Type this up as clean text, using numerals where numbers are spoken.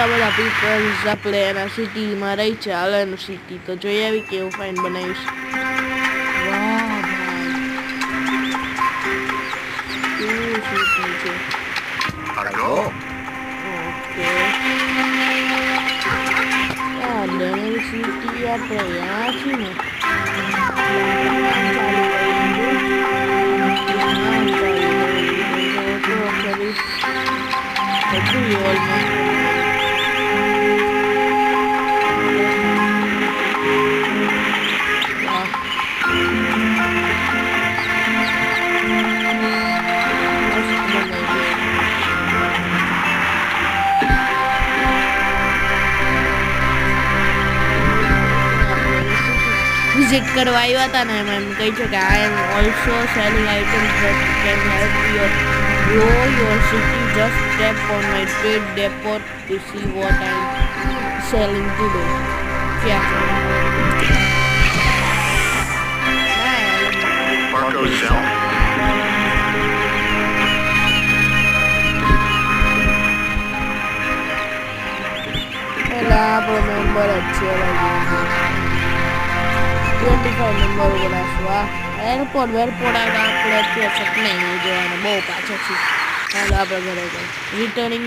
કેટલા બધા પીપલ્સ આપણે એના સિટીમાં રહી છે આલન સિટી તો જોઈ આવી કેવું ફાઇન બનાવ્યું છે વાહ ભાઈ કેવું સિટી છે Cargo. ઓકે આ ડેમન સિટી આપણે यहाँ छी ને વિઝિટ કરવા આવ્યા હતા ને એમ કહી છે કે I am also selling items that can help your grow your city. Just tap on my trade depot to see what I'm selling today. क्या Marco sell. आपको मेंबर अच्छे लगे 25 नंबर बोला हुआ एयरपोर्ट આપણે અત્યારે સપને નહીં જોવાના બહુ પાછળ છે ચાલો આપણે ઘરે જઈએ રિટર્નિંગ